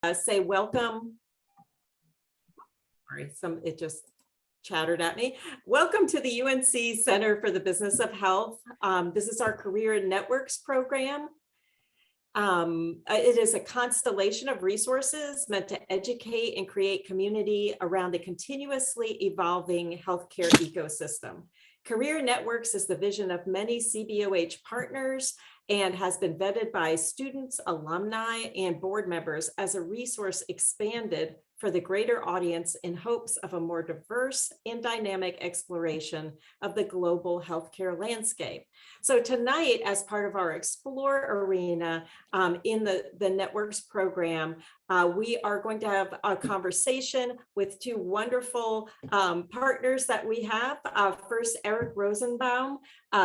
Say welcome. Sorry, it just chattered at me. Welcome to the UNC Center for the Business of Health. This is our Career and Networks program. It is a constellation of resources meant to educate and create community around the continuously evolving healthcare ecosystem. Career Networks is the vision of many CBOH partners and has been vetted by students, alumni, and board members as a resource expanded for the greater audience in hopes of a more diverse and dynamic exploration of the global healthcare landscape. So tonight, as part of our Explore Arena in the Networks program, we are going to have a conversation with two wonderful partners that we have. First, Eric Rosenbaum,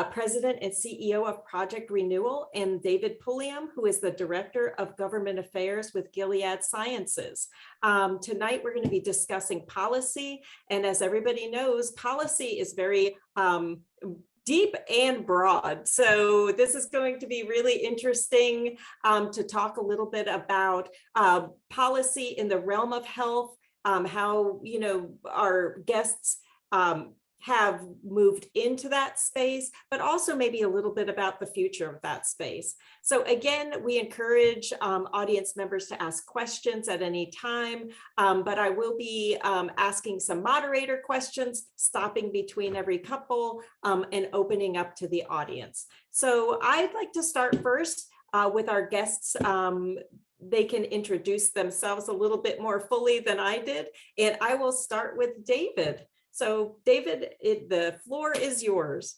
President and CEO of Project Renewal, and David Pulliam, who is the Director of Government Affairs with Gilead Sciences. Tonight, we're going to be discussing policy. And as everybody knows, policy is very deep and broad. So this is going to be really interesting to talk a little bit about policy in the realm of health, how, our guests have moved into that space, but also maybe a little bit about the future of that space. So again, we encourage audience members to ask questions at any time, but I will be asking some moderator questions, stopping between every couple and opening up to the audience. So I'd like to start first with our guests. They can introduce themselves a little bit more fully than I did, and I will start with David. So David, the floor is yours.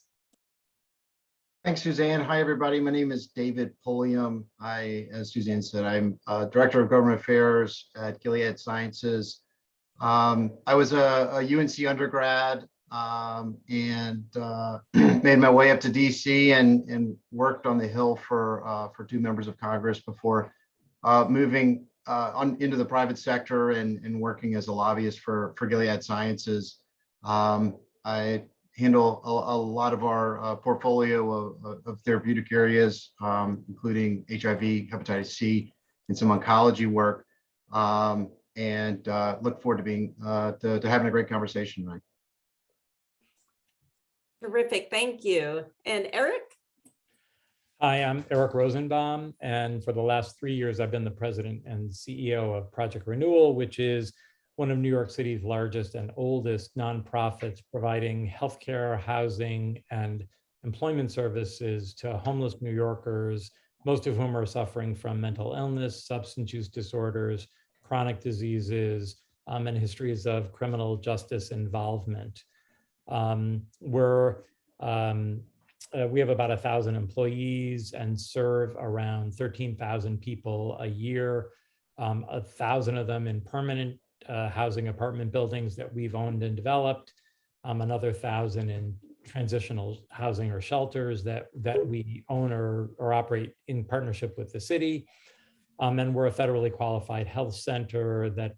Thanks, Suzanne. Hi, everybody. My name is David Pulliam. As Suzanne said, I'm Director of Government Affairs at Gilead Sciences. I was a UNC undergrad and made my way up to DC and worked on the Hill for two members of Congress before moving into the private sector and working as a lobbyist for Gilead Sciences. I handle a lot of our portfolio of therapeutic areas, including HIV, hepatitis C, and some oncology work, and look forward to being to having a great conversation tonight. Terrific, thank you. And Eric? Hi, I'm Eric Rosenbaum, and for the last 3 years, I've been the president and CEO of Project Renewal, which is one of New York City's largest and oldest nonprofits providing healthcare, housing, and employment services to homeless New Yorkers, most of whom are suffering from mental illness, substance use disorders, chronic diseases, and histories of criminal justice involvement. We have about 1,000 employees and serve around 13,000 people a year, 1,000 of them in permanent housing apartment buildings that we've owned and developed, another 1,000 in transitional housing or shelters that we own or operate in partnership with the city. And we're a federally qualified health center that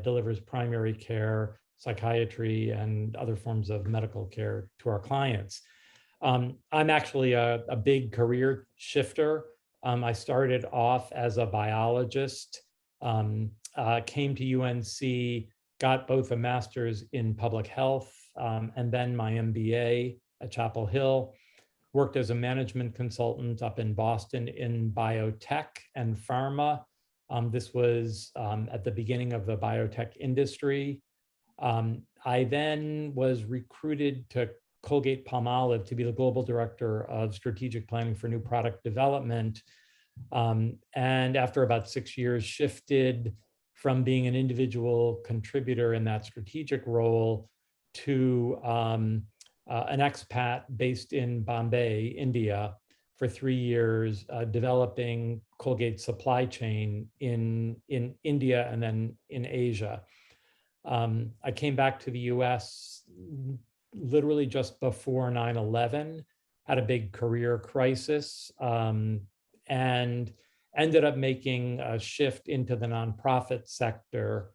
delivers primary care, psychiatry, and other forms of medical care to our clients. I'm actually a big career shifter. I started off as a biologist, came to UNC, got both a master's in public health and then my MBA at Chapel Hill, worked as a management consultant up in Boston in biotech and pharma. This was at the beginning of the biotech industry. I then was recruited to Colgate-Palmolive to be the global director of strategic planning for new product development. And after about 6 years, shifted from being an individual contributor in that strategic role to an expat based in Bombay, India, for 3 years, developing Colgate's supply chain in India and then in Asia. I came back to the US literally just before 9/11, had a big career crisis, and ended up making a shift into the nonprofit sector,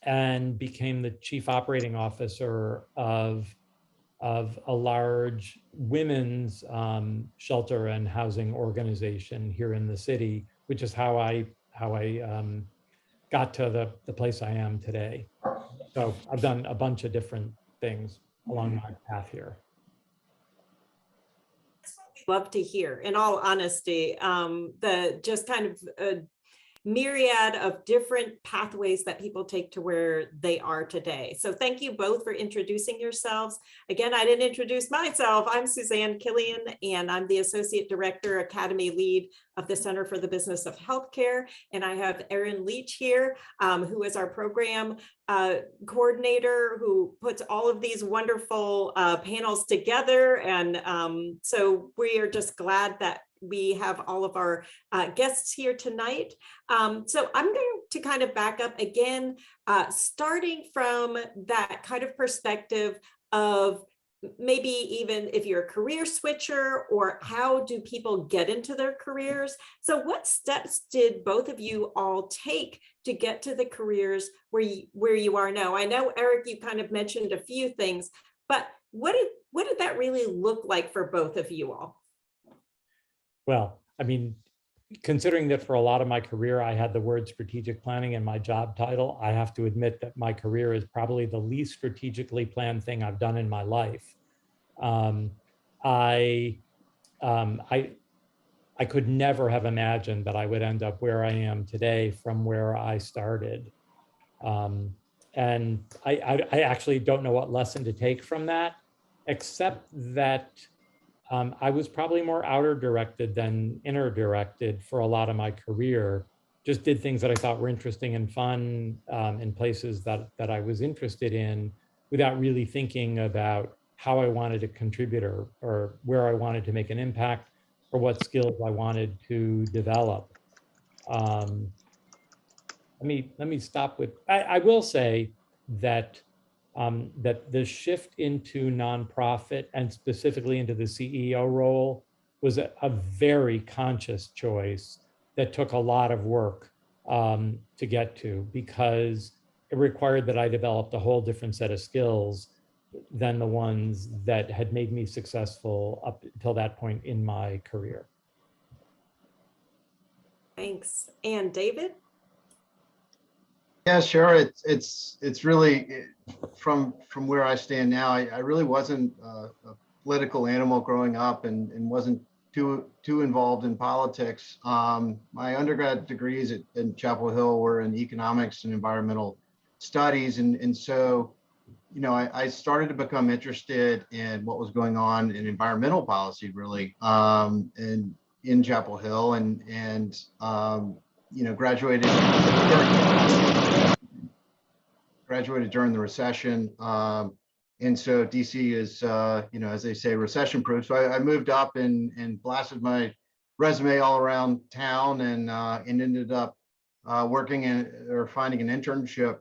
and became the chief operating officer of a large women's shelter and housing organization here in the city, which is how I I got to the place I am today. So I've done a bunch of different things along my path here. Love to hear, in all honesty, the just kind of myriad of different pathways that people take to where they are today. So thank you both for introducing yourselves. Again, I didn't introduce myself. I'm Susanne Killian, and I'm the Associate Director, Academy Lead of the Center for the Business of Healthcare. And I have Erin Leach here, who is our program coordinator, who puts all of these wonderful panels together. And so we are just glad that we have all of our guests here tonight. So I'm going to kind of back up again, starting from that kind of perspective of maybe even if you're a career switcher, or how do people get into their careers? So what steps did both of you all take to get to the careers where you are now? I know, Eric, you kind of mentioned a few things, but what did that really look like for both of you all? Well, I mean, considering that for a lot of my career, I had the word strategic planning in my job title, I have to admit that my career is probably the least strategically planned thing I've done in my life. I could never have imagined that I would end up where I am today from where I started. And I actually don't know what lesson to take from that, except that I was probably more outer directed than inner directed for a lot of my career. Just did things that I thought were interesting and fun in places that I was interested in, without really thinking about how I wanted to contribute or where I wanted to make an impact, or what skills I wanted to develop. Let me stop with, I will say that that the shift into nonprofit, and specifically into the CEO role, was a very conscious choice that took a lot of work to get to, because it required that I developed a whole different set of skills than the ones that had made me successful up until that point in my career. Thanks. And David? Yeah, sure. It's really from where I stand now. I really wasn't a political animal growing up, and wasn't too involved in politics. My undergrad degrees in Chapel Hill were in economics and environmental studies, and so, you know, I started to become interested in what was going on in environmental policy, really, and in Chapel Hill, and you know, graduated during the recession. And so DC is, you know, as they say, recession proof. So I moved up and blasted my resume all around town, and ended up working or finding an internship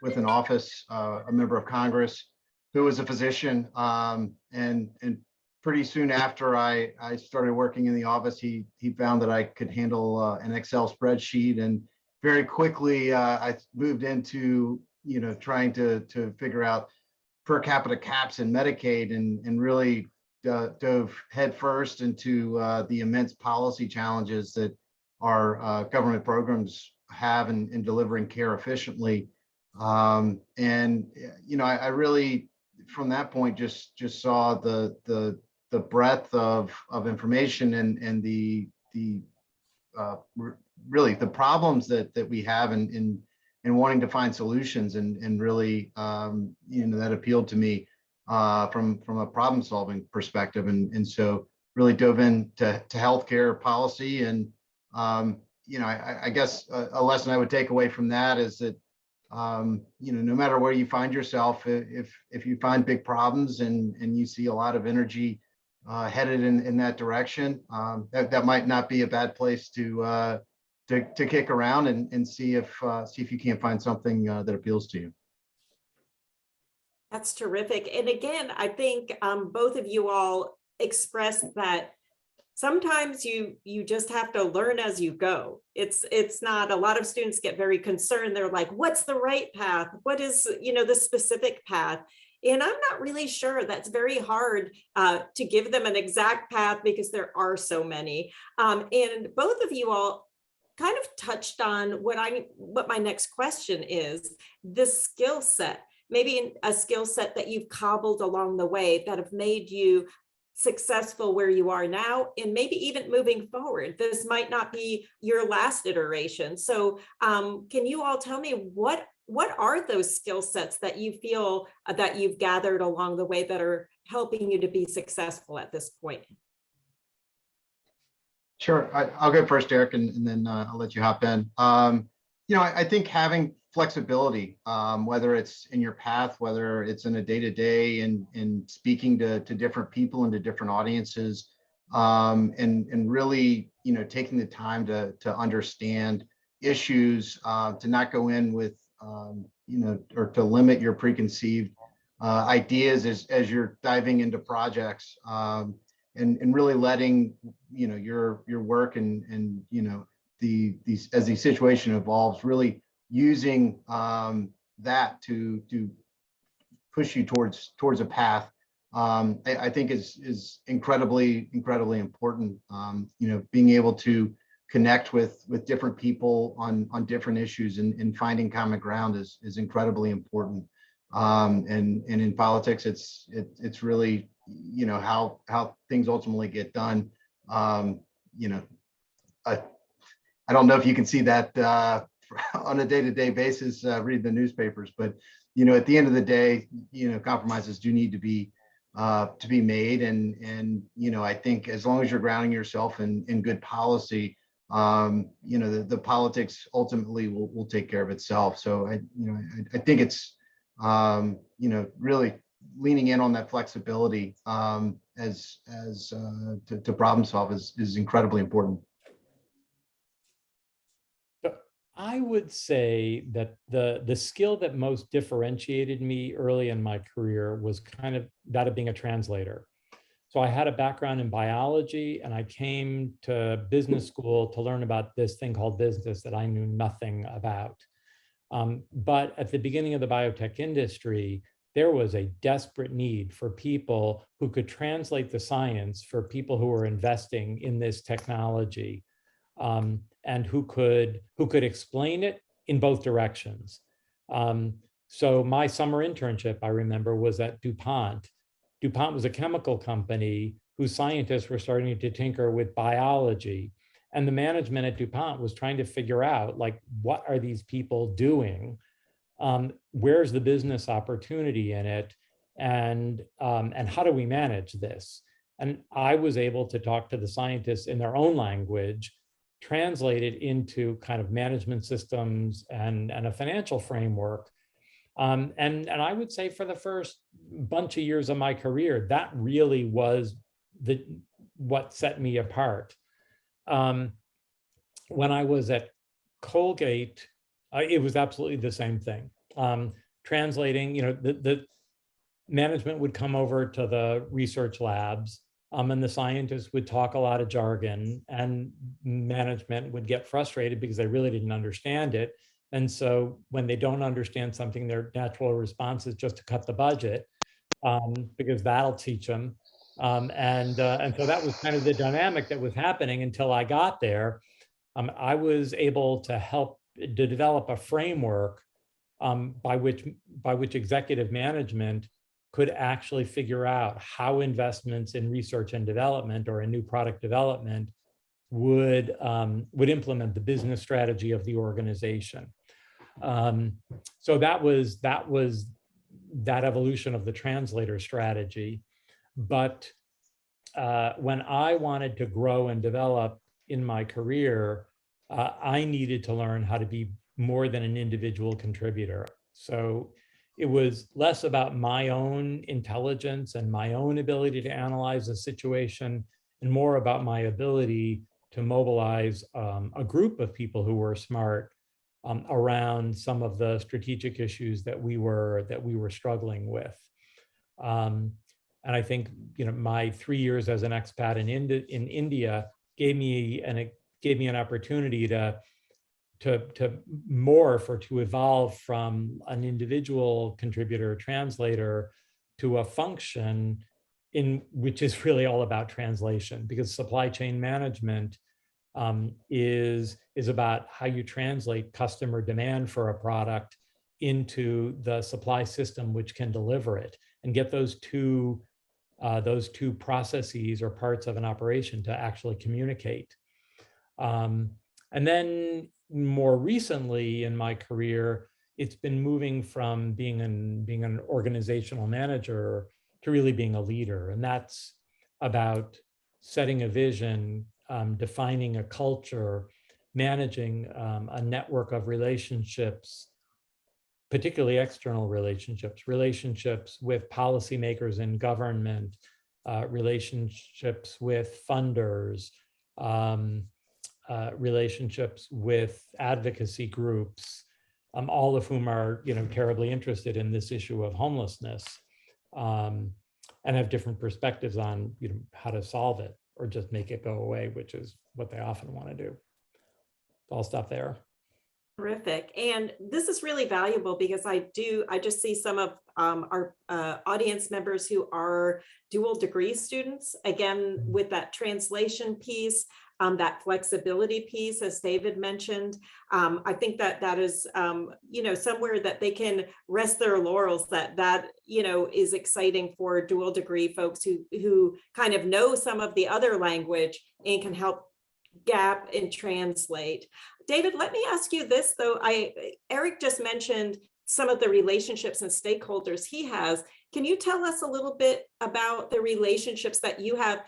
with an office, a member of Congress who was a physician. And pretty soon after I started working in the office, he found that I could handle an Excel spreadsheet, and very quickly I moved into, you know, trying to figure out per capita caps in Medicaid, and really dove headfirst into the immense policy challenges that our government programs have in delivering care efficiently. And you know, I really, from that point, just saw the breadth of information, and the really the problems that we have in wanting to find solutions, and really, you know, that appealed to me from a problem solving perspective, and so really dove into healthcare policy. And you know, I guess a lesson I would take away from that is that, you know, no matter where you find yourself, if you find big problems and you see a lot of energy headed in that direction, that might not be a bad place to kick around and see if you can't find something that appeals to you. That's terrific. And again, I think both of you all expressed that sometimes you just have to learn as you go. It's not, a lot of students get very concerned. They're like, what's the right path? What is, you know, the specific path? And I'm not really sure. That's very hard to give them an exact path, because there are so many. And both of you all kind of touched on what my next question is, this skill set, maybe a skill set that you've cobbled along the way that have made you successful where you are now, and maybe even moving forward. This might not be your last iteration. So can you all tell me what are those skill sets that you feel that you've gathered along the way that are helping you to be successful at this point? Sure, I'll go first, Eric, and then I'll let you hop in. I think having flexibility, whether it's in your path, whether it's in a day-to-day and speaking to different people and to different audiences, and really, taking the time to understand issues, to not go in with, or to limit your preconceived ideas as you're diving into projects, and really letting, your work and as the situation evolves, really using that to push you towards a path, I think is incredibly important. Being able to connect with different people on different issues and finding common ground is incredibly important. And in politics, it's really, how things ultimately get done. I don't know if you can see that on a day-to-day basis, read the newspapers, but at the end of the day, compromises do need to be made, and I think as long as you're grounding yourself in good policy, the politics ultimately will take care of itself. So I think it's really leaning in on that flexibility as to problem solve is incredibly important. I would say that the skill that most differentiated me early in my career was kind of that of being a translator. So I had a background in biology, and I came to business school to learn about this thing called business that I knew nothing about. But at the beginning of the biotech industry, there was a desperate need for people who could translate the science for people who were investing in this technology. And who could explain it in both directions. So my summer internship, I remember, was at DuPont. DuPont was a chemical company whose scientists were starting to tinker with biology. And the management at DuPont was trying to figure out, like, what are these people doing? Where's the business opportunity in it? And how do we manage this? And I was able to talk to the scientists in their own language, translated into kind of management systems and a financial framework. And I would say for the first bunch of years of my career, that really was what set me apart. When I was at Colgate, it was absolutely the same thing. Translating, the management would come over to the research labs, and the scientists would talk a lot of jargon, and management would get frustrated because they really didn't understand it. And so when they don't understand something, their natural response is just to cut the budget, because that'll teach them. And so that was kind of the dynamic that was happening until I got there. I was able to help to develop a framework by which executive management could actually figure out how investments in research and development or in new product development would implement the business strategy of the organization. So that was that evolution of the translator strategy. But when I wanted to grow and develop in my career, I needed to learn how to be more than an individual contributor. So it was less about my own intelligence and my own ability to analyze a situation, and more about my ability to mobilize a group of people who were smart around some of the strategic issues that we were struggling with. And I think my 3 years as an expat in India gave me an opportunity to morph or to evolve from an individual contributor, translator, to a function in which is really all about translation, because supply chain management is about how you translate customer demand for a product into the supply system which can deliver it, and get those two processes or parts of an operation to actually communicate. And then more recently in my career, it's been moving from being an organizational manager to really being a leader. And that's about setting a vision, defining a culture, managing a network of relationships, particularly external relationships with policymakers in government, relationships with funders, relationships with advocacy groups, all of whom are, terribly interested in this issue of homelessness, and have different perspectives on, how to solve it or just make it go away, which is what they often want to do. I'll stop there. Terrific. And this is really valuable because I just see some of our audience members who are dual degree students, again, with that translation piece, that flexibility piece, as David mentioned. I think that is, somewhere that they can rest their laurels, that is exciting for dual degree folks who kind of know some of the other language and can help gap and translate. David, let me ask you this though. Eric just mentioned some of the relationships and stakeholders he has. Can you tell us a little bit about the relationships that you have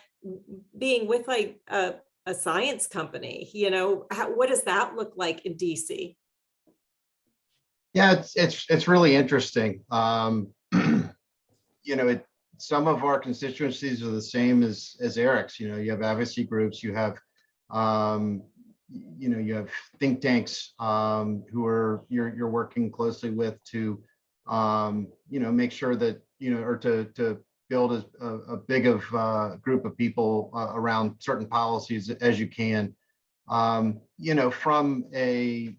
being with like a science company? What does that look like in DC? Yeah, it's really interesting. Some of our constituencies are the same as Eric's. You have advocacy groups, you have you have think tanks who are you're working closely with to make sure that or to build a big of group of people around certain policies as you can. From a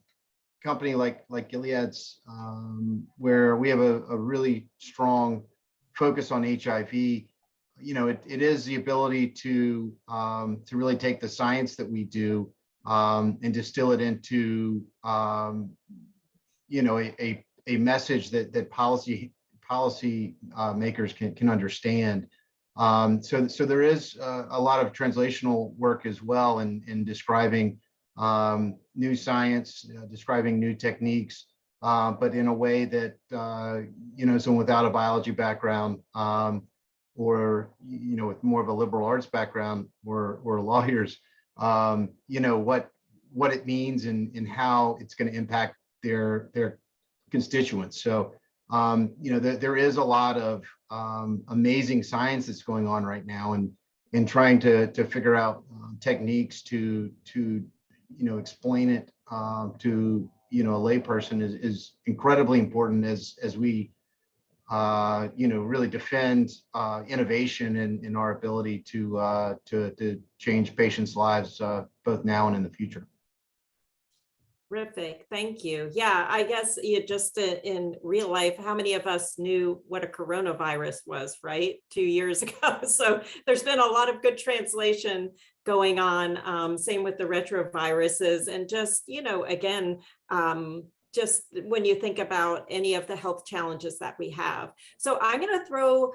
company like Gilead's, where we have a really strong focus on HIV. It is the ability to really take the science that we do and distill it into a message that policy makers can understand. So there is a lot of translational work as well in describing new science, describing new techniques, but in a way that someone without a biology background or with more of a liberal arts background or lawyers, what it means and how it's going to impact their constituents. So there is a lot of amazing science that's going on right now, and in trying to figure out techniques to explain it to a layperson is incredibly important as we really defend innovation in our ability to change patients' lives both now and in the future. Terrific, thank you. Yeah, I guess just in real life, how many of us knew what a coronavirus was, right? 2 years ago. So there's been a lot of good translation going on. Same with the retroviruses, and just, again, just when you think about any of the health challenges that we have. So I'm going to throw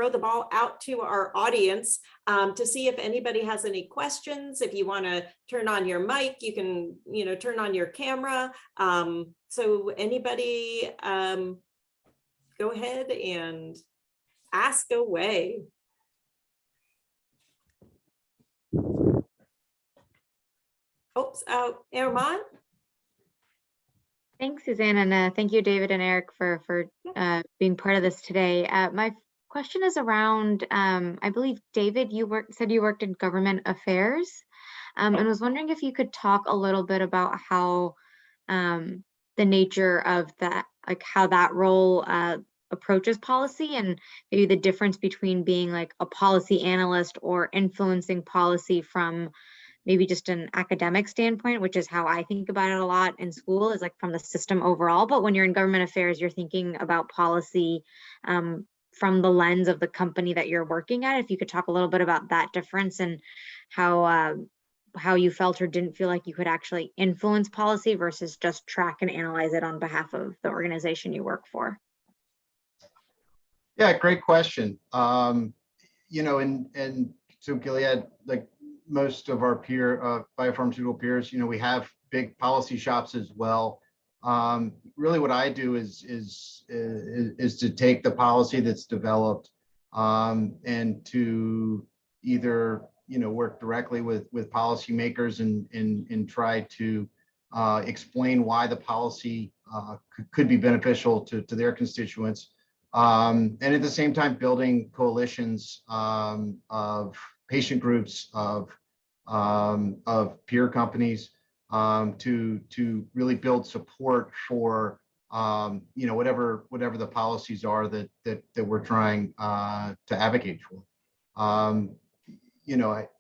the ball out to our audience to see if anybody has any questions. If you want to turn on your mic, you can, turn on your camera. So anybody, go ahead and ask away. Oops, Erman? Thanks, Susanne, and thank you, David and Eric, for being part of this today. My question is around, I believe, David, you said you worked in government affairs, and was wondering if you could talk a little bit about how the nature of that, like how that role approaches policy, and maybe the difference between being like a policy analyst or influencing policy from maybe just an academic standpoint, which is how I think about it a lot in school, is like from the system overall. But when you're in government affairs, you're thinking about policy from the lens of the company that you're working at. If you could talk a little bit about that difference and how how you felt or didn't feel like you could actually influence policy versus just track and analyze it on behalf of the organization you work for? Yeah, great question. And so Gilead, like most of our biopharmaceutical peers, we have big policy shops as well. Really what I do is to take the policy that's developed and to either, work directly with policymakers and try to explain why the policy could be beneficial to their constituents. And at the same time, building coalitions of patient groups, of peer companies to really build support for whatever the policies are that we're trying to advocate for.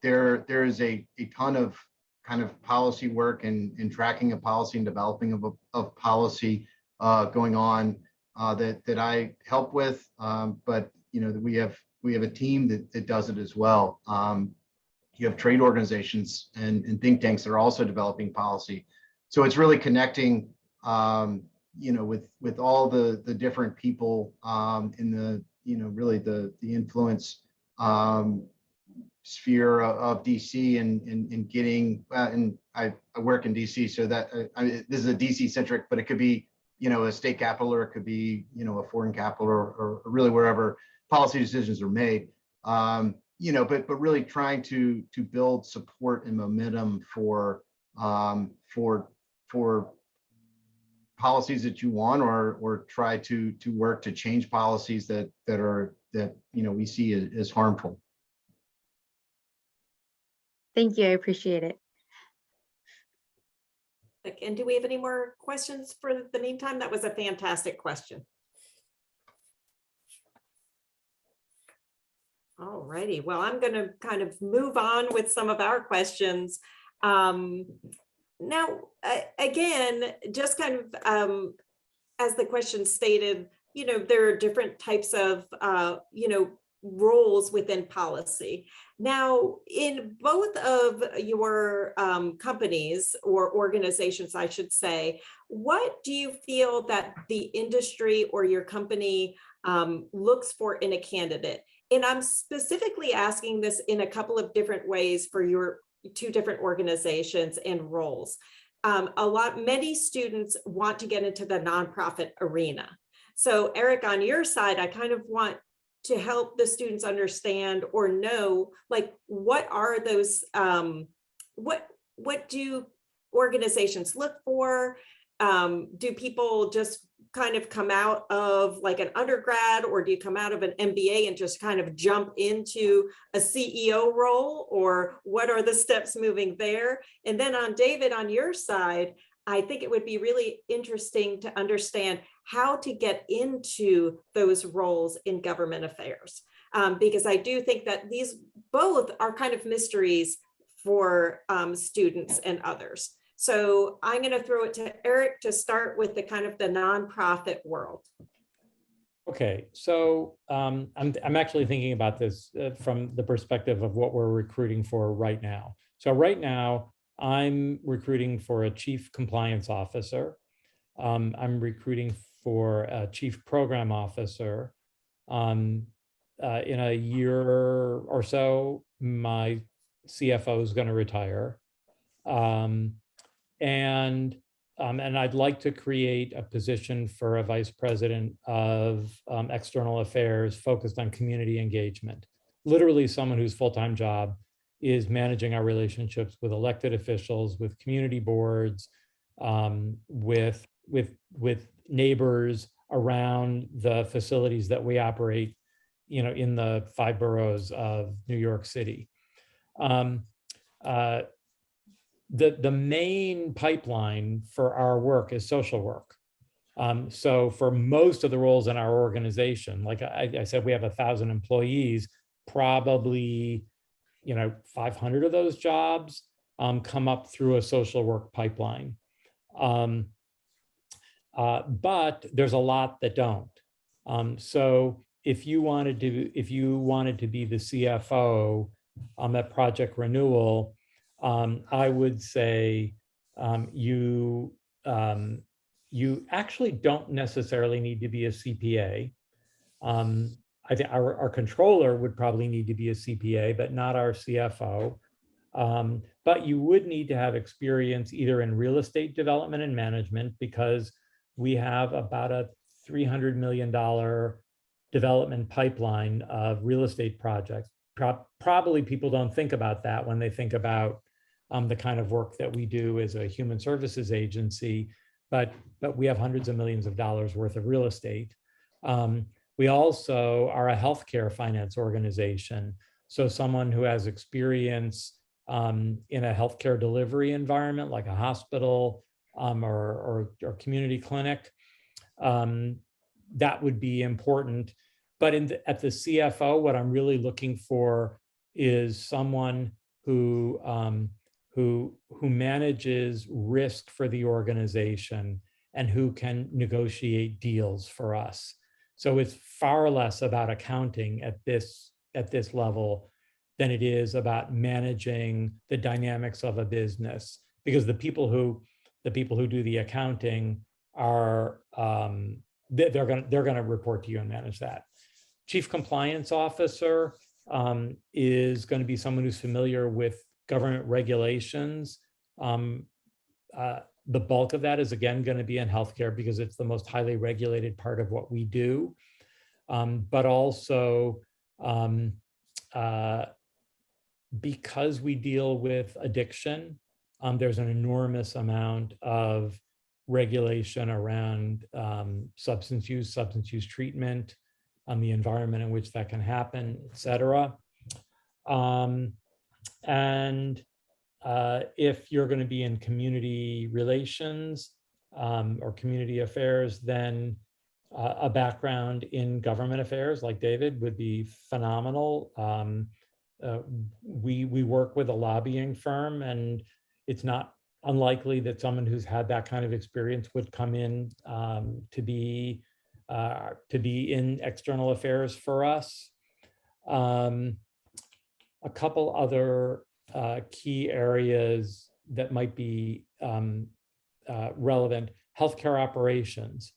There is a ton of kind of policy work and tracking of policy and developing of policy going on. That I help with, but we have a team that does it as well. You have trade organizations and think tanks that are also developing policy. So it's really connecting, with all the different people in the, really the influence sphere of DC and getting, and I work in DC, so that this is a DC centric, but it could be a state capital, or it could be, a foreign capital, or really wherever policy decisions are made. But really trying to build support and momentum for policies that you want, or try to work to change policies that we see as harmful. Thank you, I appreciate it. And do we have any more questions for the meantime? That was a fantastic question. All righty, well, I'm going to kind of move on with some of our questions. Now, again, just kind of as the question stated, there are different types of, roles within policy. Now, in both of your companies or organizations, I should say, what do you feel that the industry or your company looks for in a candidate? And I'm specifically asking this in a couple of different ways for your two different organizations and roles. Many students want to get into the nonprofit arena. So Eric, on your side, I kind of want to help the students understand or know, like, what are those, what do organizations look for? Do people just kind of come out of like an undergrad, or do you come out of an MBA and just kind of jump into a CEO role, or what are the steps moving there? And then on David, on your side, I think it would be really interesting to understand how to get into those roles in government affairs, because I do think that these both are kind of mysteries for students and others. So I'm going to throw it to Eric to start with the kind of the nonprofit world. Okay, so I'm actually thinking about this from the perspective of what we're recruiting for right now. So right now, I'm recruiting for a chief compliance officer. I'm recruiting for a chief program officer. In a year or so, my CFO is going to retire. And I'd like to create a position for a vice president of external affairs focused on community engagement. Literally someone whose full-time job is managing our relationships with elected officials, with community boards, with neighbors around the facilities that we operate, in the 5 boroughs of New York City. The main pipeline for our work is social work. So for most of the roles in our organization, like I said, we have 1,000 employees, probably 500 of those jobs come up through a social work pipeline. But there's a lot that don't. So if you wanted to be the CFO at Project Renewal, I would say you actually don't necessarily need to be a CPA. I think our controller would probably need to be a CPA, but not our CFO. But you would need to have experience either in real estate development and management, because we have about a $300 million development pipeline of real estate projects. Probably people don't think about that when they think about the kind of work that we do as a human services agency, but we have hundreds of millions of dollars worth of real estate. We also are a healthcare finance organization. So someone who has experience in a healthcare delivery environment, like a hospital or community clinic, that would be important. But at the CFO, what I'm really looking for is someone who manages risk for the organization and who can negotiate deals for us. So it's far less about accounting at this level than it is about managing the dynamics of a business, because the people who do the accounting are they're going to report to you and manage that. Chief Compliance Officer is going to be someone who's familiar with government regulations. The bulk of that is, again, going to be in healthcare because it's the most highly regulated part of what we do. But also, because we deal with addiction, there's an enormous amount of regulation around substance use treatment, the environment in which that can happen, et cetera. And if you're going to be in community relations or community affairs, then a background in government affairs like David would be phenomenal. We work with a lobbying firm, and it's not unlikely that someone who's had that kind of experience would come in to be in external affairs for us. A couple other key areas that might be relevant: healthcare operations.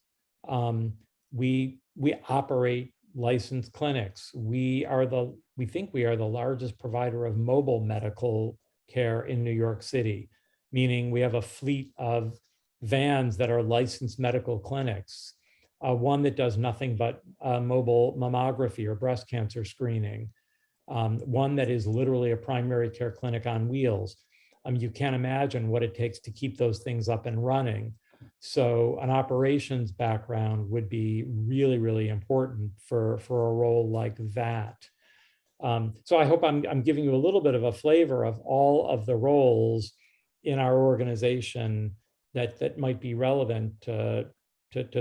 We operate licensed clinics. We think we are the largest provider of mobile medical care in New York City, meaning we have a fleet of vans that are licensed medical clinics. One that does nothing but mobile mammography or breast cancer screening. One that is literally a primary care clinic on wheels. You can't imagine what it takes to keep those things up and running. So an operations background would be really, really important for a role like that. So I hope I'm giving you a little bit of a flavor of all of the roles in our organization that might be relevant to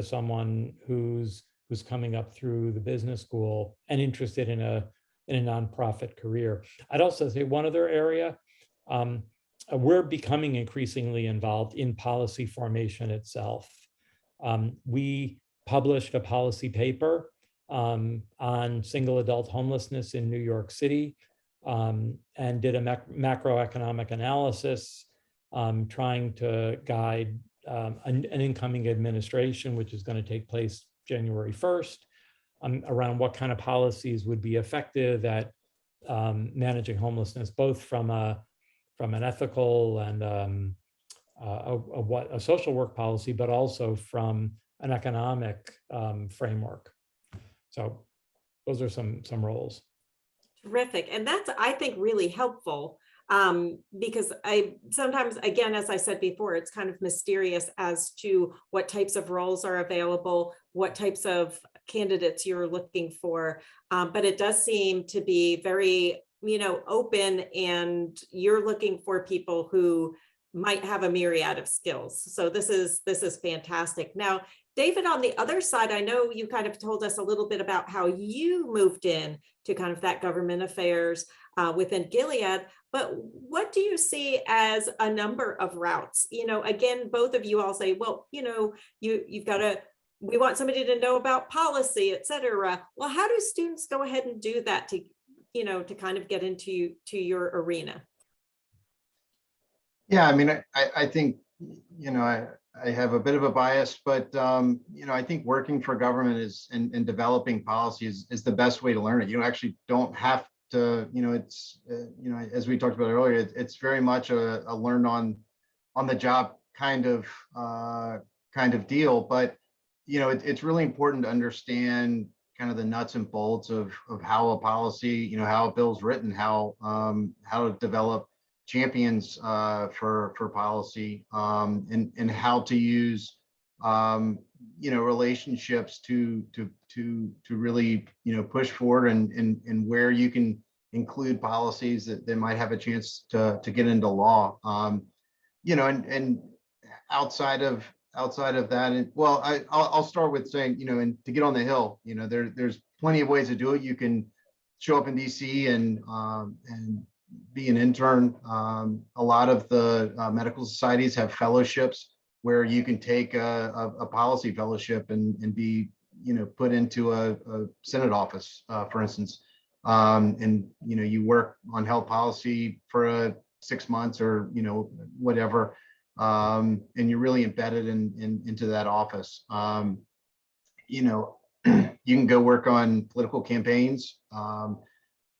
someone who's coming up through the business school and interested in a nonprofit career. I'd also say one other area, we're becoming increasingly involved in policy formation itself. We published a policy paper on single adult homelessness in New York City and did a macroeconomic analysis trying to guide an incoming administration, which is going to take place January 1st, around what kind of policies would be effective at managing homelessness, both from an ethical and a social work policy, but also from an economic framework. So those are some roles. Terrific. And that's, I think, really helpful because I sometimes, again, as I said before, it's kind of mysterious as to what types of roles are available, what types of candidates you're looking for. But it does seem to be very, open, and you're looking for people who might have a myriad of skills. So this is fantastic. Now, David, on the other side, I know you kind of told us a little bit about how you moved in to kind of that government affairs within Gilead, but what do you see as a number of routes? Again, both of you all say, well, you've got to, we want somebody to know about policy, et cetera. Well, how do students go ahead and do that to kind of get into your arena? Yeah, I mean, I think, I have a bit of a bias, but, I think working for government is and developing policies is the best way to learn it. You actually don't have to, it's, as we talked about earlier, it's very much a learn on the job kind of deal. But, it's really important to understand kind of the nuts and bolts of how a policy, how a bill's written, how to develop champions for policy, and how to use relationships to really push forward and where you can include policies that might have a chance to get into law. And outside of that, and well, I'll start with saying, and to get on the Hill, there's plenty of ways to do it. You can show up in DC and be an intern. A lot of the medical societies have fellowships where you can take a policy fellowship and be, put into a Senate office, for instance. And, you work on health policy for 6 months or, whatever. And you're really embedded into that office. You can go work on political campaigns.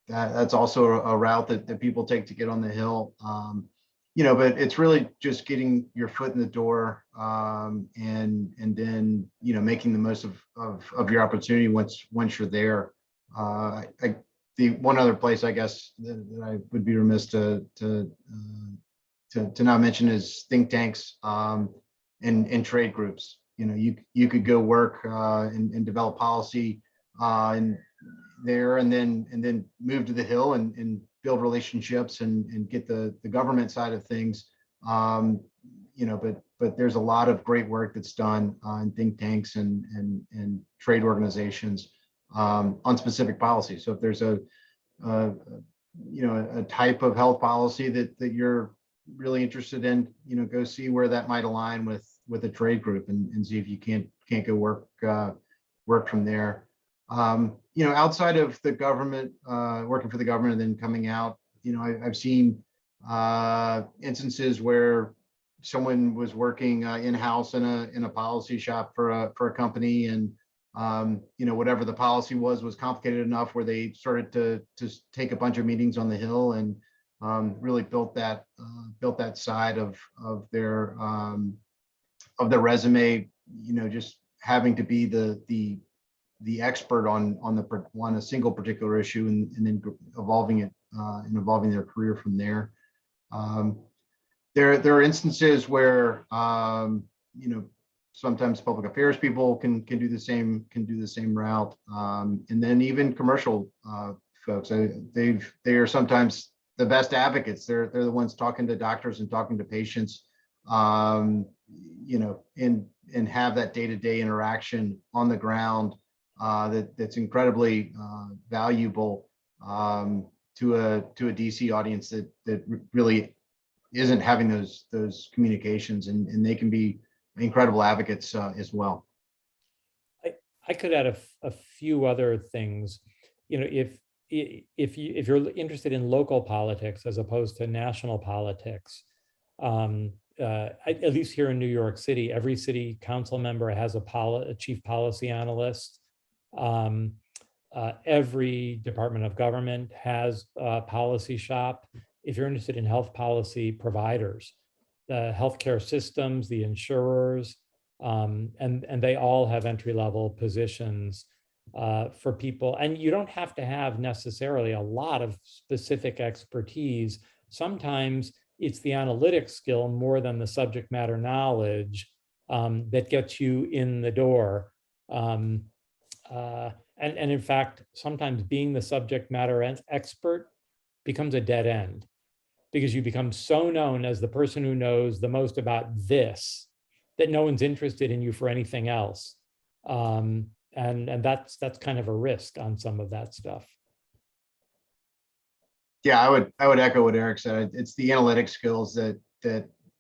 That's also a route that people take to get on the Hill. But it's really just getting your foot in the door, and then making the most of your opportunity once you're there. The one other place I guess that I would be remiss to not mention is think tanks, and trade groups. You could go work and develop policy and there, and then move to the Hill and build relationships and get the government side of things. But there's a lot of great work that's done in think tanks and trade organizations on specific policies. So if there's a type of health policy that you're really interested in, go see where that might align with a trade group and see if you can't go work from there. Outside of the government, working for the government and then coming out, I've seen instances where someone was working in-house in a policy shop for a company, and whatever the policy was complicated enough where they started to take a bunch of meetings on the Hill and really built that side of their resume, just having to be the expert on a single particular issue, and then evolving it and evolving their career from there. There are instances where sometimes public affairs people can do the same route, and then even commercial folks. They are sometimes the best advocates. They're the ones talking to doctors and talking to patients, and have that day-to-day interaction on the ground. That's incredibly valuable to a DC audience that really isn't having those communications, and they can be incredible advocates as well. I could add a few other things. If you're interested in local politics as opposed to national politics, at least here in New York City, every city council member has a chief policy analyst. Every department of government has a policy shop. If you're interested in health policy providers, the healthcare systems, the insurers, and they all have entry-level positions for people. And you don't have to have necessarily a lot of specific expertise. Sometimes it's the analytic skill more than the subject matter knowledge that gets you in the door. And in fact, sometimes being the subject matter expert becomes a dead end, because you become so known as the person who knows the most about this that no one's interested in you for anything else. And that's kind of a risk on some of that stuff. Yeah, I would echo what Eric said. It's the analytic skills that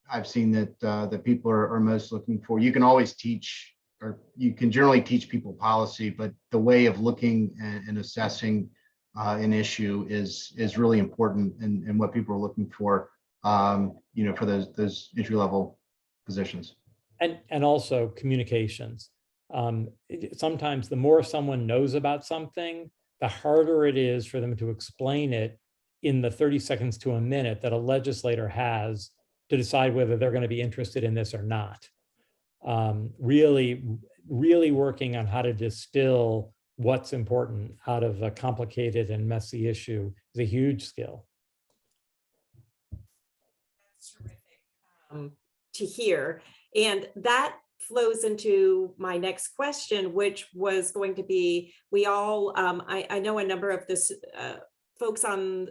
I've seen that people are most looking for. You can always teach, or you can generally teach people policy, but the way of looking and assessing an issue is really important and what people are looking for. for those entry level positions. And also communications. Sometimes the more someone knows about something, the harder it is for them to explain it in the 30 seconds to a minute that a legislator has to decide whether they're going to be interested in this or not. Really working on how to distill what's important out of a complicated and messy issue is a huge skill. That's terrific to hear. And that flows into my next question, which was going to be, we all, I know a number of this folks in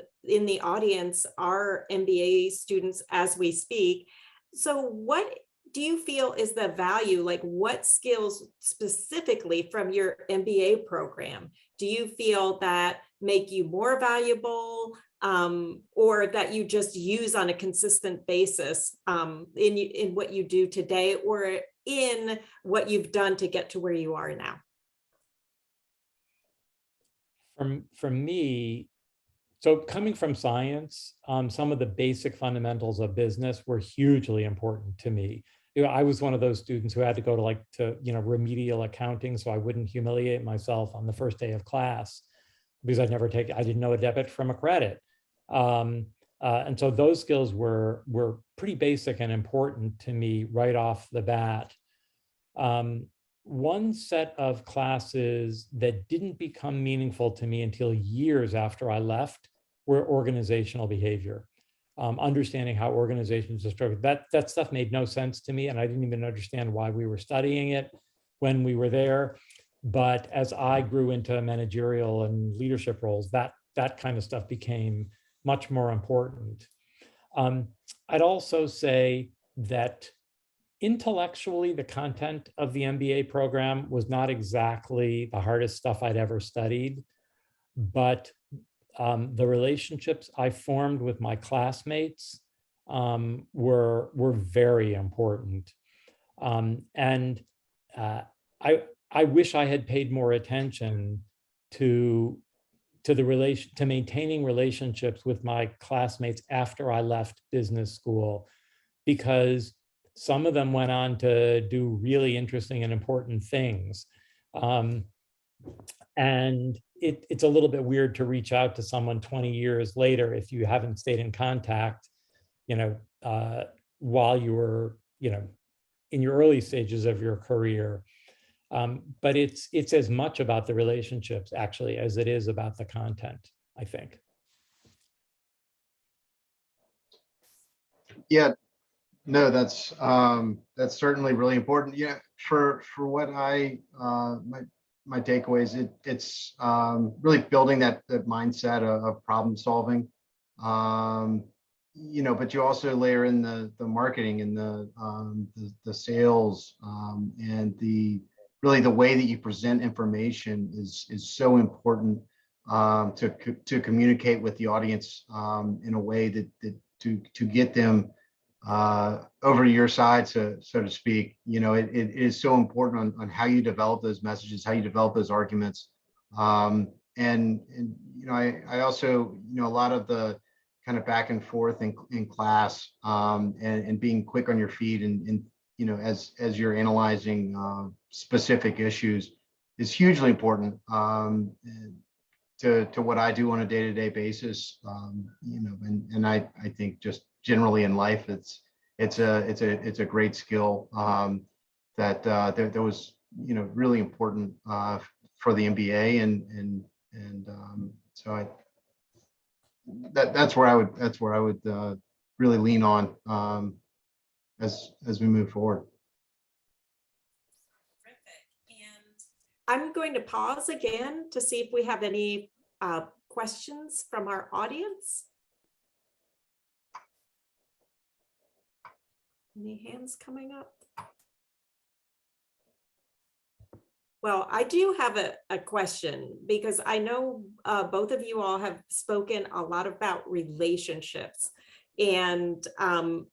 the audience are MBA students as we speak. So what do you feel is the value, like what skills specifically from your MBA program do you feel that make you more valuable, or that you just use on a consistent basis in what you do today, or in what you've done to get to where you are now? For me, so coming from science, some of the basic fundamentals of business were hugely important to me. I was one of those students who had to go to remedial accounting so I wouldn't humiliate myself on the first day of class because I didn't know a debit from a credit. And so those skills were pretty basic and important to me right off the bat. One set of classes that didn't become meaningful to me until years after I left were organizational behavior. Understanding how organizations are structured. That stuff made no sense to me, and I didn't even understand why we were studying it when we were there. But as I grew into managerial and leadership roles, that kind of stuff became much more important. I'd also say that intellectually, the content of the MBA program was not exactly the hardest stuff I'd ever studied, but the relationships I formed with my classmates were very important. And I wish I had paid more attention to maintaining relationships with my classmates after I left business school, because some of them went on to do really interesting and important things. And it's a little bit weird to reach out to someone 20 years later if you haven't stayed in contact, while you were, in your early stages of your career. But it's as much about the relationships actually as it is about the content, I think. Yeah, no, that's certainly really important. Yeah, for what my takeaways, it's really building that mindset of problem solving. But you also layer in the marketing and the sales, and really the way that you present information is so important to communicate with the audience in a way that to get them over your side, so to speak. It is so important on how you develop those messages, how you develop those arguments. I also, a lot of the kind of back and forth in class, and being quick on your feet and as you're analyzing specific issues is hugely important to what I do on a day-to-day basis. And I think just generally in life, it's a great skill that was really important for the MBA, and so that's where I would really lean on as we move forward. I'm going to pause again to see if we have any questions from our audience. Any hands coming up? Well, I do have a question, because I know both of you all have spoken a lot about relationships. And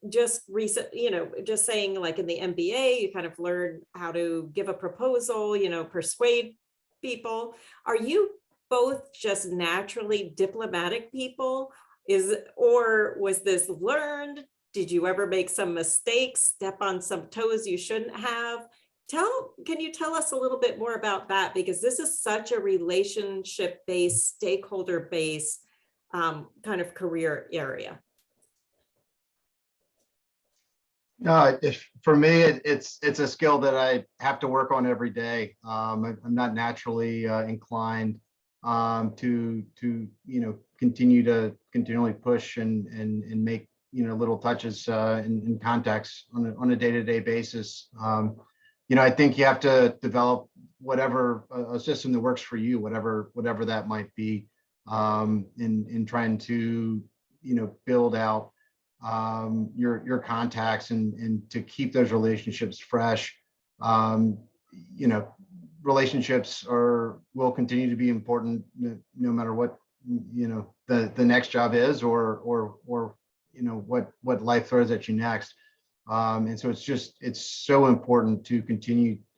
just saying, like in the MBA, you kind of learn how to give a proposal, persuade people. Are you both just naturally diplomatic people? Or was this learned? Did you ever make some mistakes, step on some toes you shouldn't have? Can you tell us a little bit more about that? Because this is such a relationship-based, stakeholder-based kind of career area. No, for me, it's a skill that I have to work on every day. I'm not naturally inclined to continually push and make little touches in contacts on a day-to-day basis. I think you have to develop whatever a system that works for you, whatever that might be, in trying to build out your contacts and to keep those relationships fresh. Relationships will continue to be important no matter what the next job is or what life throws at you next. And so it's so important to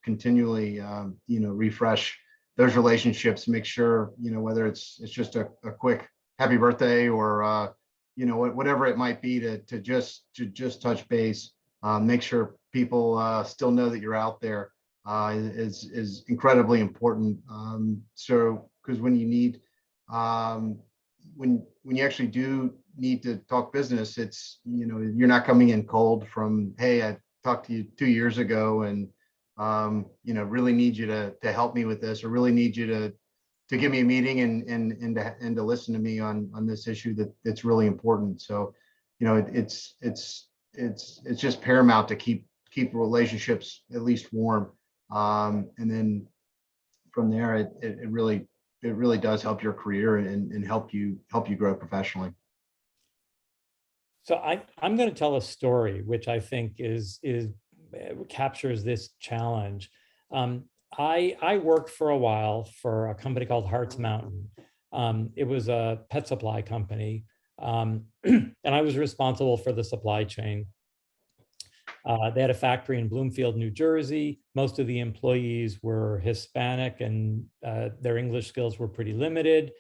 continually refresh those relationships, make sure whether it's just a quick happy birthday or whatever it might be to just touch base, make sure people still know that you're out there is incredibly important. So because when you need when you actually do need to talk business, it's you're not coming in cold from, hey, I talked to you 2 years ago and really need you to help me with this, or really need you to give me a meeting and to listen to me on this issue that's really important. So it's just paramount to keep relationships at least warm, and then from there it really does help your career and help you grow professionally. So I'm going to tell a story which I think is captures this challenge. I worked for a while for a company called Hartz Mountain. It was a pet supply company, and I was responsible for the supply chain. They had a factory in Bloomfield, New Jersey. Most of the employees were Hispanic, and their English skills were pretty limited.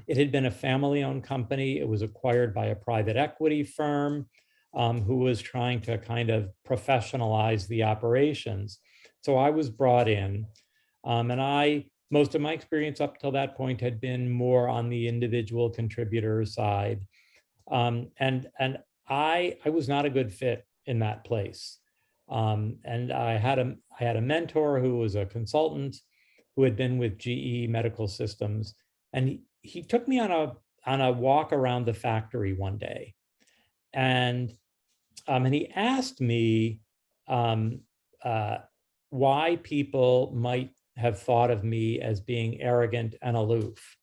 It had been a family-owned company. It was acquired by a private equity firm who was trying to kind of professionalize the operations. So I was brought in, and most of my experience up till that point had been more on the individual contributor side, and I was not a good fit in that place. And I had a mentor who was a consultant who had been with GE Medical Systems, and he took me on a walk around the factory one day, and he asked me why people might have thought of me as being arrogant and aloof.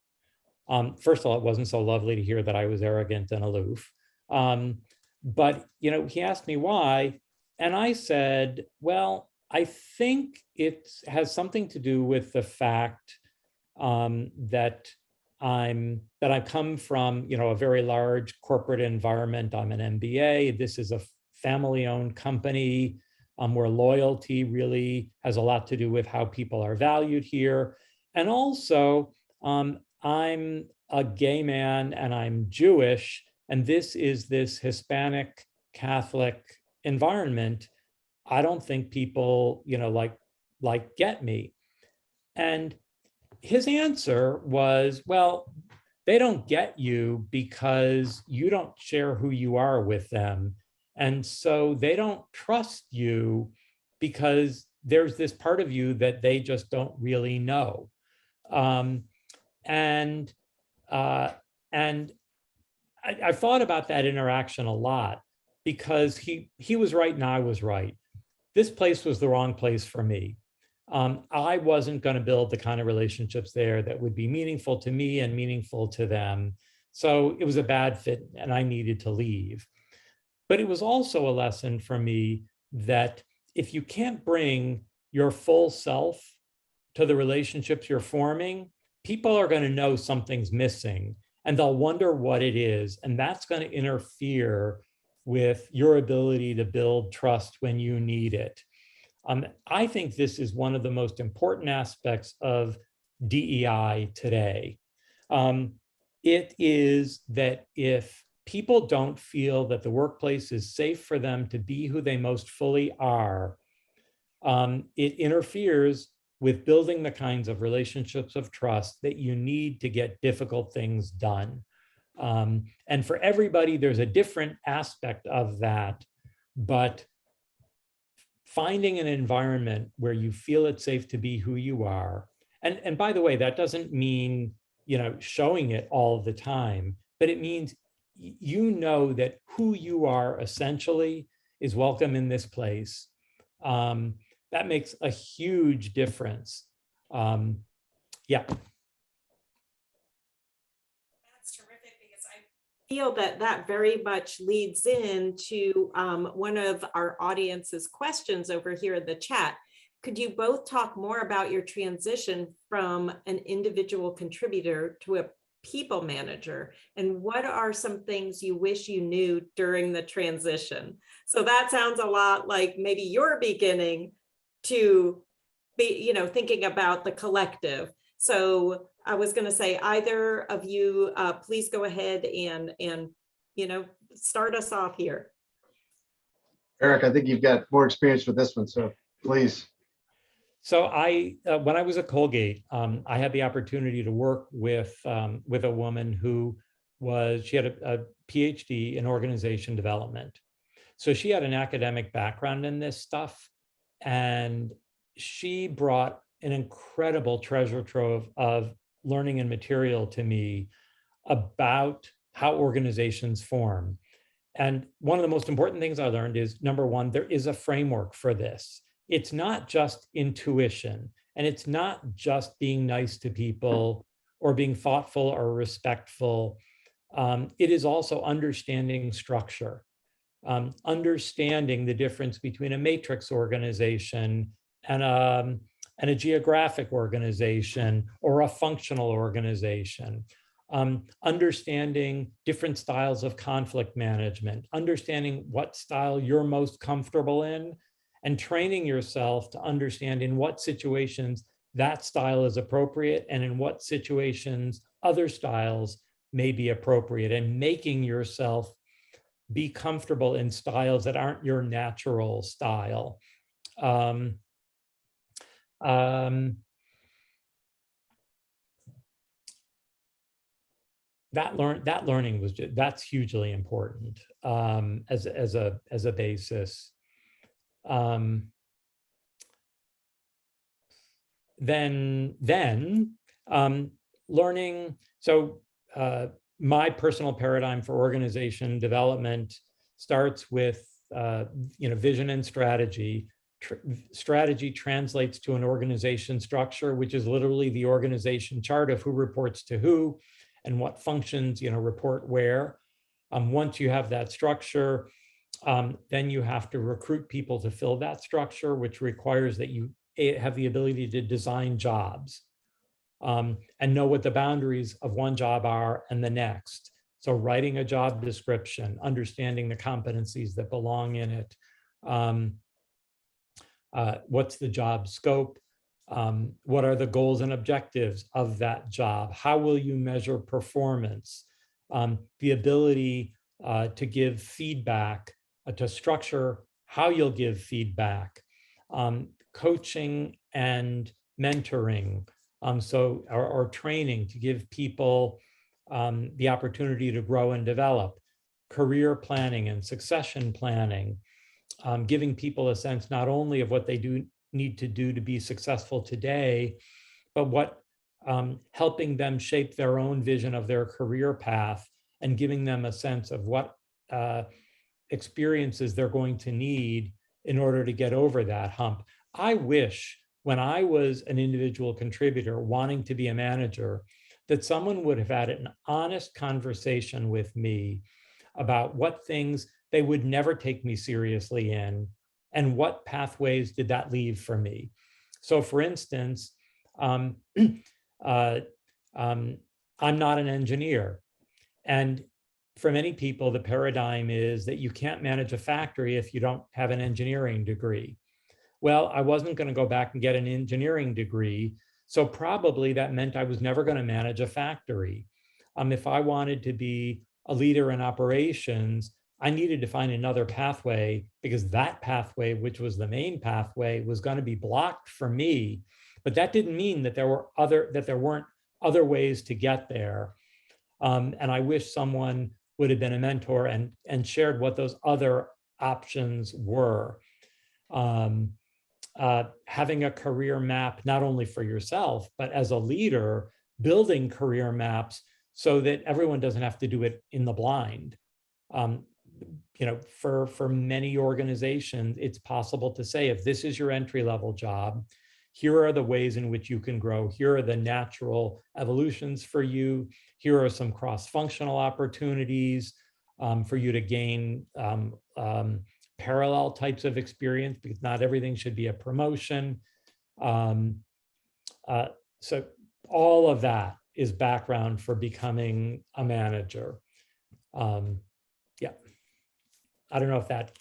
First of all, it wasn't so lovely to hear that I was arrogant and aloof. But he asked me why, and I said, well, I think it has something to do with the fact that I come from a very large corporate environment. I'm an MBA. This is a family-owned company where loyalty really has a lot to do with how people are valued here. And also, I'm a gay man and I'm Jewish, and this Hispanic Catholic environment. I don't think people, get me. And his answer was, well, they don't get you because you don't share who you are with them. And so they don't trust you because there's this part of you that they just don't really know. And I thought about that interaction a lot, because he was right and I was right. This place was the wrong place for me. I wasn't going to build the kind of relationships there that would be meaningful to me and meaningful to them. So it was a bad fit and I needed to leave. But it was also a lesson for me that if you can't bring your full self to the relationships you're forming, people are going to know something's missing and they'll wonder what it is. And that's going to interfere with your ability to build trust when you need it. I think this is one of the most important aspects of DEI today. It is that if people don't feel that the workplace is safe for them to be who they most fully are, it interferes with building the kinds of relationships of trust that you need to get difficult things done. And for everybody, there's a different aspect of that, but finding an environment where you feel it's safe to be who you are. And by the way, that doesn't mean, showing it all the time, but it means that who you are essentially is welcome in this place. That makes a huge difference. Yeah. That's terrific, because I feel that very much leads into one of our audience's questions over here in the chat. Could you both talk more about your transition from an individual contributor to a people manager, and what are some things you wish you knew during the transition? So that sounds a lot like maybe you're beginning to be, thinking about the collective. So I was going to say, either of you, please go ahead and start us off here. Eric, I think you've got more experience with this one, so please. So when I was at Colgate, I had the opportunity to work with a woman who she had a PhD in organization development. So she had an academic background in this stuff, and she brought an incredible treasure trove of learning and material to me about how organizations form. And one of the most important things I learned is, number one, there is a framework for this. It's not just intuition, and it's not just being nice to people or being thoughtful or respectful. It is also understanding structure, understanding the difference between a matrix organization and a geographic organization or a functional organization. Understanding different styles of conflict management, understanding what style you're most comfortable in, and training yourself to understand in what situations that style is appropriate and in what situations other styles may be appropriate, and making yourself be comfortable in styles that aren't your natural style. That learning that's hugely important as a basis. Then learning. So my personal paradigm for organization development starts with vision and strategy. Strategy translates to an organization structure, which is literally the organization chart of who reports to who and what functions report where. Once you have that structure, then you have to recruit people to fill that structure, which requires that you have the ability to design jobs and know what the boundaries of one job are and the next. So writing a job description, understanding the competencies that belong in it. What's the job scope? What are the goals and objectives of that job? How will you measure performance? The ability to give feedback, to structure how you'll give feedback, coaching and mentoring, or training to give people the opportunity to grow and develop, career planning and succession planning, giving people a sense not only of what they need to do to be successful today, but what helping them shape their own vision of their career path and giving them a sense of what experiences they're going to need in order to get over that hump. I wish when I was an individual contributor wanting to be a manager, that someone would have had an honest conversation with me about what things they would never take me seriously in and what pathways did that leave for me. So for instance, I'm not an engineer. And for many people, the paradigm is that you can't manage a factory if you don't have an engineering degree. Well, I wasn't going to go back and get an engineering degree. So probably that meant I was never going to manage a factory. If I wanted to be a leader in operations, I needed to find another pathway, because that pathway, which was the main pathway, was going to be blocked for me. But that didn't mean that there weren't other ways to get there. And I wish someone would have been a mentor and shared what those other options were. Having a career map, not only for yourself, but as a leader, building career maps so that everyone doesn't have to do it in the blind. For many organizations, it's possible to say, if this is your entry-level job, here are the ways in which you can grow. Here are the natural evolutions for you. Here are some cross-functional opportunities for you to gain parallel types of experience, because not everything should be a promotion. So all of that is background for becoming a manager. Yeah. I don't know if that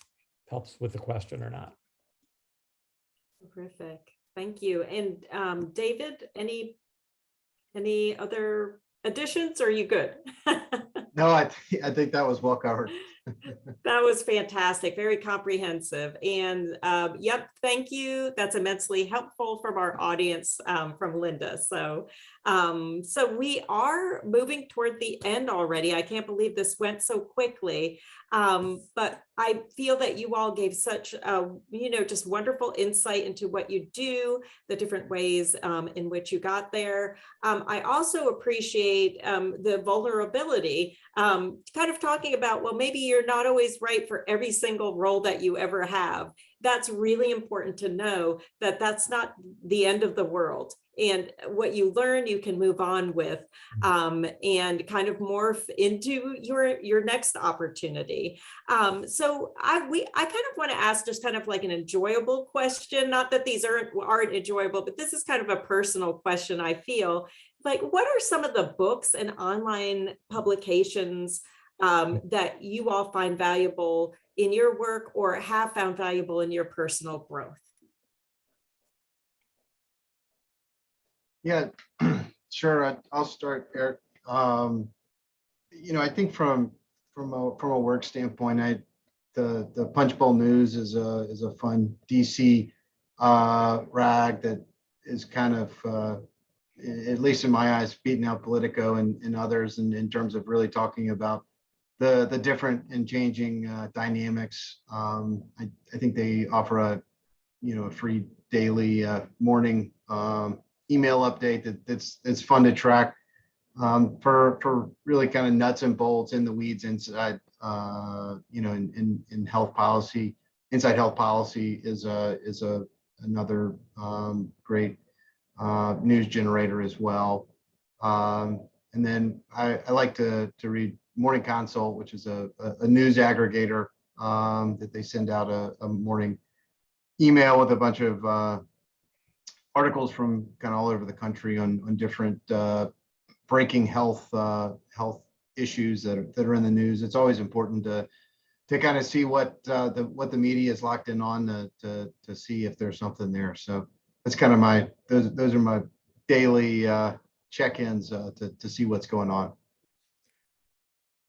helps with the question or not. Terrific. Thank you. And David, any other additions, or are you good? No, I think that was well covered. That was fantastic, very comprehensive. And yep, thank you. That's immensely helpful from our audience, from Linda. So we are moving toward the end already. I can't believe this went so quickly. But I feel that you all gave such, just wonderful insight into what you do, the different ways in which you got there. I also appreciate the vulnerability, kind of talking about, well, maybe you're not always right for every single role that you ever have. That's really important to know, that that's not the end of the world. And what you learn, you can move on with, and kind of morph into your next opportunity. So I kind of want to ask just kind of like an enjoyable question. Not that these aren't enjoyable, but this is kind of a personal question. I feel like, what are some of the books and online publications that you all find valuable in your work, or have found valuable in your personal growth? Yeah, sure. I'll start, Eric. I think from a work standpoint, the Punch Bowl News is a fun DC rag that is kind of, at least in my eyes, beating out Politico and others, in terms of really talking about the different and changing dynamics. I think they offer a free daily morning email update that's fun to track, for really kind of nuts and bolts, in the weeds inside, in health policy. Inside Health Policy is another great news generator as well. And then I like to read Morning Consult, which is a news aggregator that they send out a morning email with a bunch of articles from kind of all over the country on different breaking health issues that are in the news. It's always important to kind of see what the media is locked in on, to see if there's something there. So that's kind of those are my daily check-ins to see what's going on.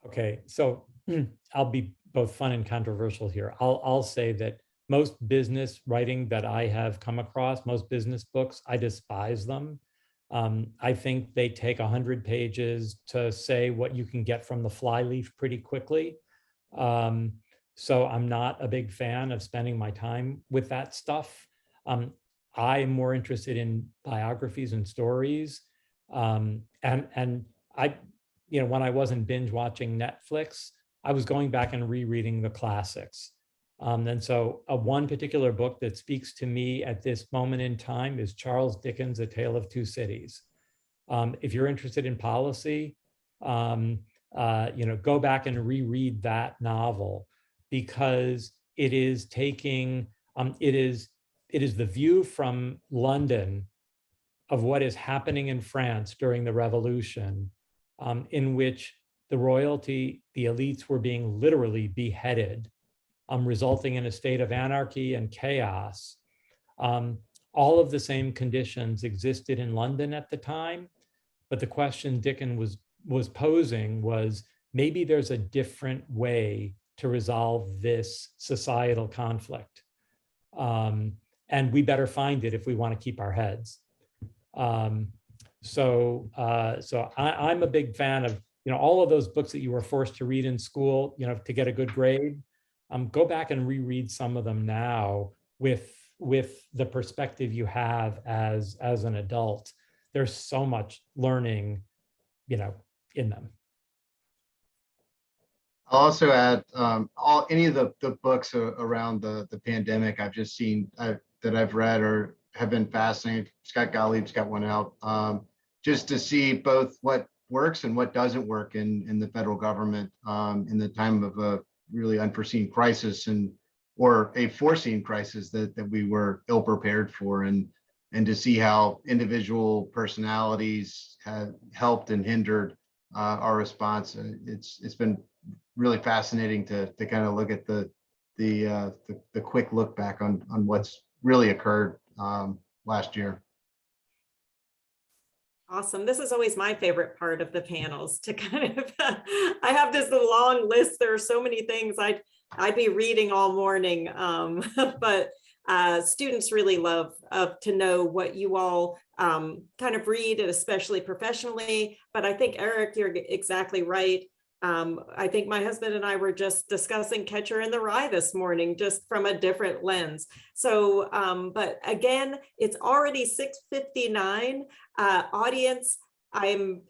Okay, so I'll be both fun and controversial here. I'll say that most business writing that I have come across, most business books, I despise them. I think they take 100 pages to say what you can get from the flyleaf pretty quickly. So I'm not a big fan of spending my time with that stuff. I'm more interested in biographies and stories. And I, when I wasn't binge watching Netflix, I was going back and rereading the classics. And so one particular book that speaks to me at this moment in time is Charles Dickens' A Tale of Two Cities. If you're interested in policy, go back and reread that novel, because it is taking, it is the view from London of what is happening in France during the Revolution, in which the royalty, the elites, were being literally beheaded, resulting in a state of anarchy and chaos. All of the same conditions existed in London at the time, but the question Dickens was posing was, maybe there's a different way to resolve this societal conflict. And we better find it if we want to keep our heads. So I'm a big fan of, all of those books that you were forced to read in school, to get a good grade. Go back and reread some of them now with the perspective you have as an adult. There's so much learning, in them. I'll also add any of the books around the pandemic I've just seen that I've read or have been fascinating. Scott Gottlieb's got one out, just to see both what works and what doesn't work in the federal government in the time of a really unforeseen crisis or a foreseen crisis that we were ill prepared for, and to see how individual personalities have helped and hindered our response. It's been really fascinating to kind of look at the quick look back on what's really occurred last year. Awesome. This is always my favorite part of the panels, to kind of, I have this long list. There are so many things I'd be reading all morning, but students really love to know what you all kind of read, and especially professionally. But I think, Eric, you're exactly right. I think my husband and I were just discussing Catcher in the Rye this morning, just from a different lens. So, but again, it's already 6:59. Audience, I'm,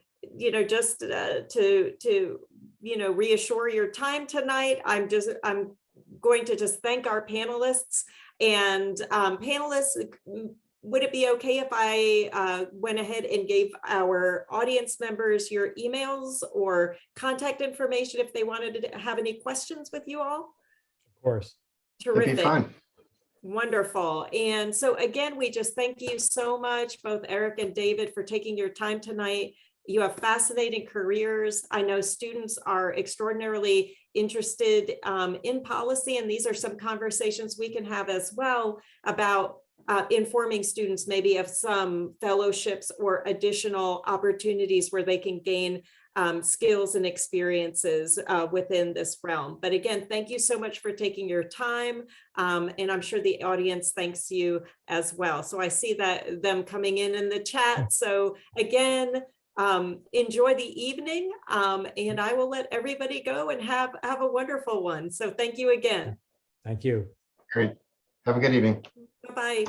just to reassure your time tonight. I'm going to just thank our panelists. And panelists, would it be okay if I went ahead and gave our audience members your emails or contact information if they wanted to have any questions with you all? Of course. Terrific. It'd be fun. Wonderful. And so again, we just thank you so much, both Eric and David, for taking your time tonight. You have fascinating careers. I know students are extraordinarily interested in policy, and these are some conversations we can have as well about informing students maybe of some fellowships or additional opportunities where they can gain skills and experiences within this realm. But again, thank you so much for taking your time. And I'm sure the audience thanks you as well. So I see that them coming in the chat. So again, enjoy the evening, and I will let everybody go and have a wonderful one. So thank you again. Thank you. Great. Have a good evening. Bye-bye.